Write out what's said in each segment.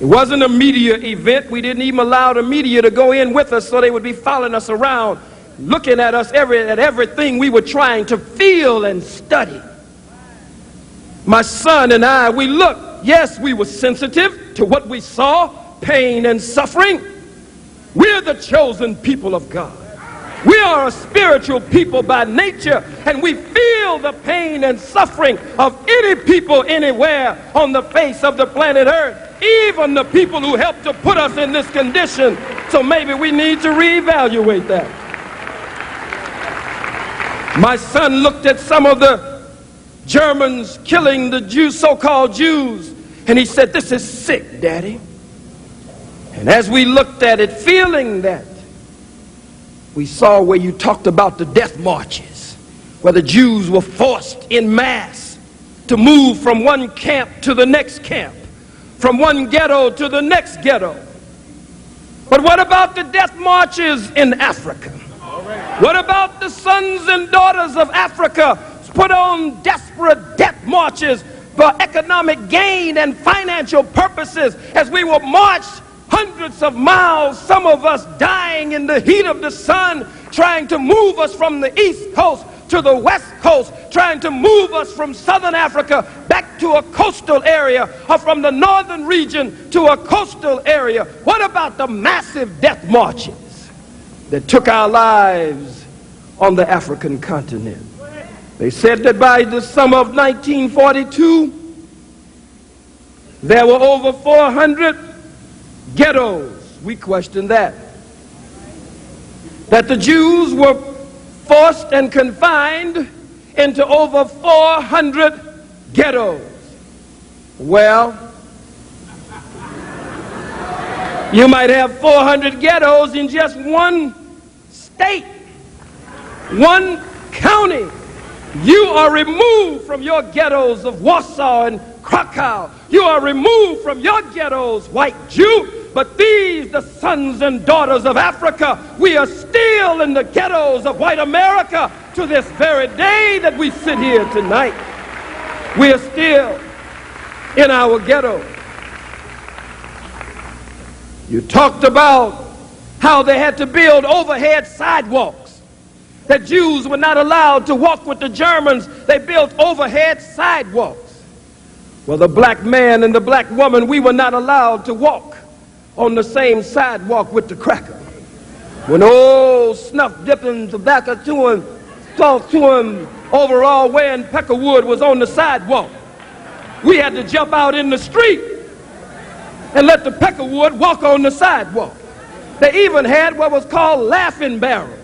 It wasn't a media event. We didn't even allow the media to go in with us so they would be following us around, looking at us at everything we were trying to feel and study. My son and I, we looked. Yes, we were sensitive to what we saw, pain and suffering. We're the chosen people of God. We are a spiritual people by nature, and we feel the pain and suffering of any people anywhere on the face of the planet Earth, even the people who helped to put us in this condition. So maybe we need to reevaluate that. My son looked at some of the Germans killing the Jews, so-called Jews, and he said, "This is sick, Daddy." And as we looked at it, feeling that, we saw where you talked about the death marches, where the Jews were forced in mass to move from one camp to the next camp, from one ghetto to the next ghetto. But what about the death marches in Africa? What about the sons and daughters of Africa put on desperate death marches for economic gain and financial purposes as we were marched hundreds of miles, some of us dying in the heat of the sun, trying to move us from the East Coast to the West Coast, trying to move us from Southern Africa back to a coastal area, or from the northern region to a coastal area? What about the massive death marches that took our lives on the African continent? They said that by the summer of 1942, there were over 400 ghettos. We question that. That the Jews were forced and confined into over 400 ghettos. Well, you might have 400 ghettos in just one state, one county. You are removed from your ghettos of Warsaw and Krakow. You are removed from your ghettos, white Jew. But these, the sons and daughters of Africa, we are still in the ghettos of white America to this very day that we sit here tonight. We are still in our ghettos. You talked about how they had to build overhead sidewalks, that Jews were not allowed to walk with the Germans. They built overhead sidewalks. Well, the black man and the black woman, we were not allowed to walk on the same sidewalk with the cracker. When old snuff-dipping, tobacco-chewing, salt-chewing, overall-wearing Peckerwood was on the sidewalk, we had to jump out in the street and let the Peckerwood walk on the sidewalk. They even had what was called laughing barrels.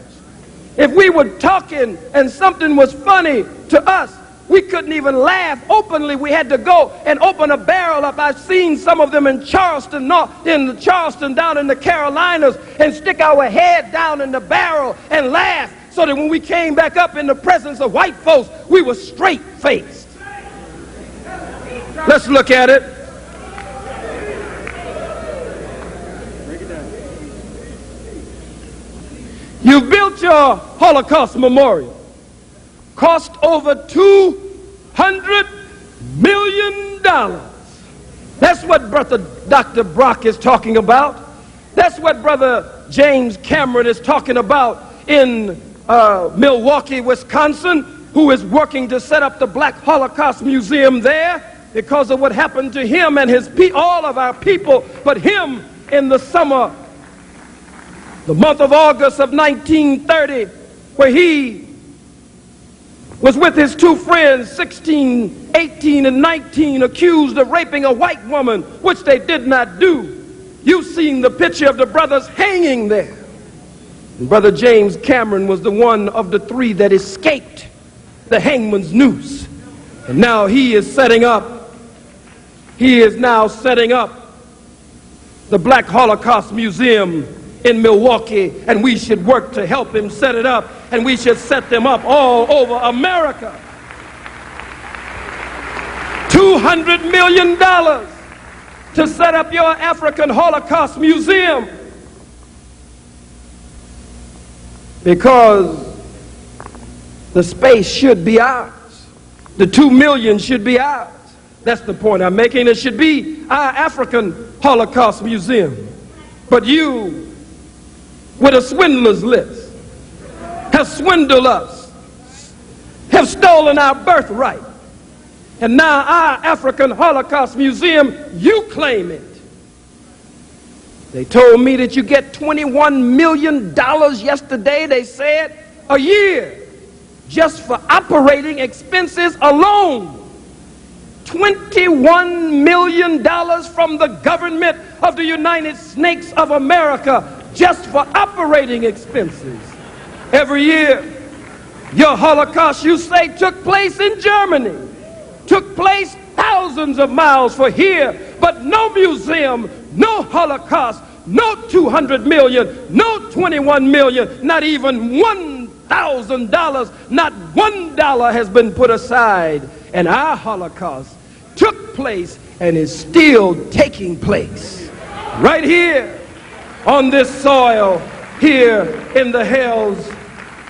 If we were talking and something was funny to us, we couldn't even laugh openly. We had to go and open a barrel up. I've seen some of them in Charleston, down in the Carolinas, and stick our head down in the barrel and laugh, so that when we came back up in the presence of white folks, we were straight-faced. Let's look at it. You've built your Holocaust Memorial. Cost over $200 million. That's what Brother Dr. Brock is talking about. That's what Brother James Cameron is talking about in Milwaukee, Wisconsin, who is working to set up the Black Holocaust Museum there because of what happened to him and all of our people, but him in the summer, the month of August of 1930, where he was with his two friends, 16, 18, and 19, accused of raping a white woman, which they did not do. You've seen the picture of the brothers hanging there. And Brother James Cameron was the one of the three that escaped the hangman's noose. And now he is now setting up the Black Holocaust Museum in Milwaukee, and we should work to help him set it up, and we should set them up all over America. $200 million to set up your African Holocaust Museum, because the space should be ours. The $2 million should be ours. That's the point I'm making. It should be our African Holocaust Museum. But you, with a swindler's list, have swindled us, have stolen our birthright. And now our African Holocaust Museum, you claim it. They told me that you get $21 million yesterday, they said, a year, just for operating expenses alone. $21 million from the government of the United States of America just for operating expenses. Every year, your Holocaust, you say, took place in Germany, took place thousands of miles from here, but no museum, no Holocaust, no 200 million, no 21 million, not even $1,000, not $1 has been put aside. And our Holocaust took place and is still taking place right here on this soil, here in the hells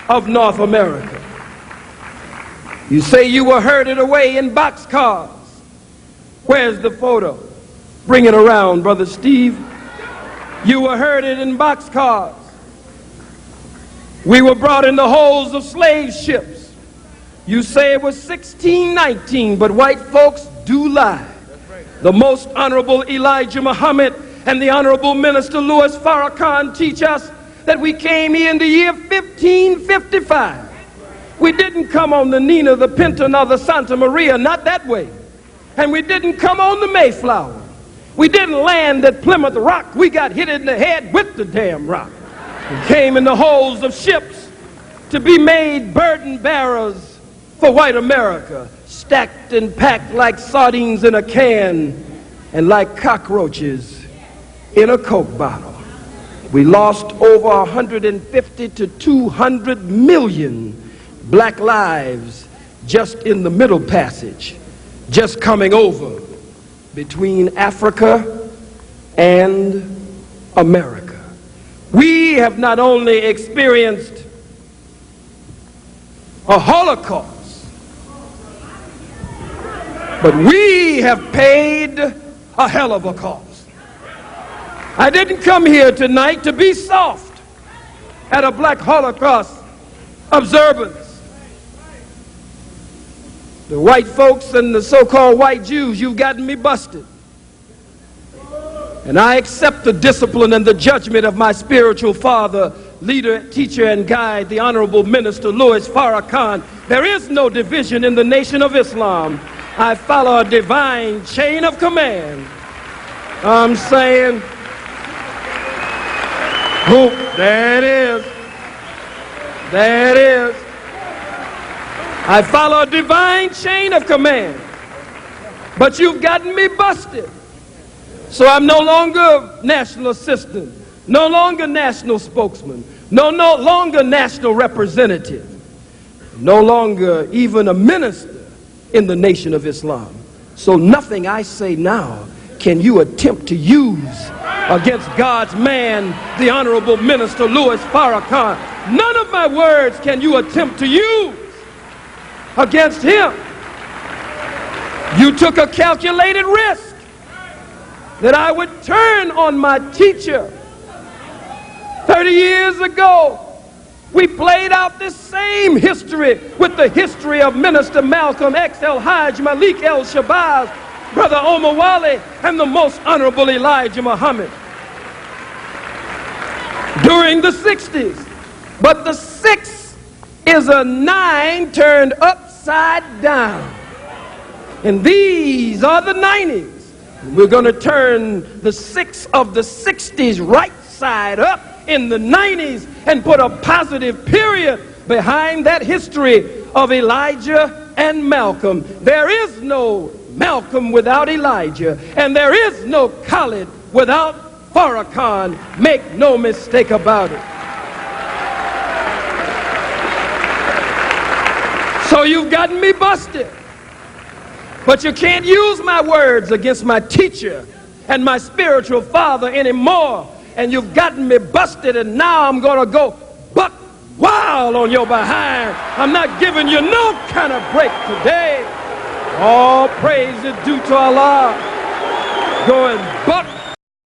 of North America. You say you were herded away in boxcars. Where's the photo? Bring it around, Brother Steve. You were herded in boxcars. We were brought in the holds of slave ships. You say it was 1619, but white folks do lie. The Most Honorable Elijah Muhammad and the Honorable Minister Louis Farrakhan teach us that we came here in the year 1555. We didn't come on the Nina, the Pinta, nor the Santa Maria, not that way. And we didn't come on the Mayflower. We didn't land at Plymouth Rock. We got hit in the head with the damn rock. We came in the holds of ships to be made burden bearers for white America, stacked and packed like sardines in a can and like cockroaches in a Coke bottle. We lost over 150 to 200 million black lives just in the Middle Passage, just coming over between Africa and America. We have not only experienced a Holocaust, but we have paid a hell of a cost. I didn't come here tonight to be soft at a black Holocaust observance. The white folks and the so-called white Jews, you've gotten me busted. And I accept the discipline and the judgment of my spiritual father, leader, teacher, and guide, the Honorable Minister Louis Farrakhan. There is no division in the Nation of Islam. I follow a divine chain of command. I'm saying, whoop, there it is. There it is. I follow a divine chain of command. But you've gotten me busted. So I'm no longer national assistant, no longer national spokesman, no longer national representative, no longer even a minister in the Nation of Islam. So nothing I say now can you attempt to use against God's man, the Honorable Minister Louis Farrakhan. None of my words can you attempt to use against him. You took a calculated risk that I would turn on my teacher. 30 years ago, we played out this same history with the history of Minister Malcolm X. El Hajj, Malik El Shabazz, Brother Omar Wali, and the Most Honorable Elijah Muhammad during the 60s. But the 6 is a 9 turned upside down. And these are the 90s. We're going to turn the 6 of the 60s right side up in the 90s and put a positive period behind that history of Elijah and Malcolm. There is no Malcolm without Elijah, and there is no Khallid without Farrakhan. Make no mistake about it. So you've gotten me busted. But you can't use my words against my teacher and my spiritual father anymore. And you've gotten me busted, and now I'm going to go buck wild on your behind. I'm not giving you no kind of break today. All praise is due to Allah. Going buck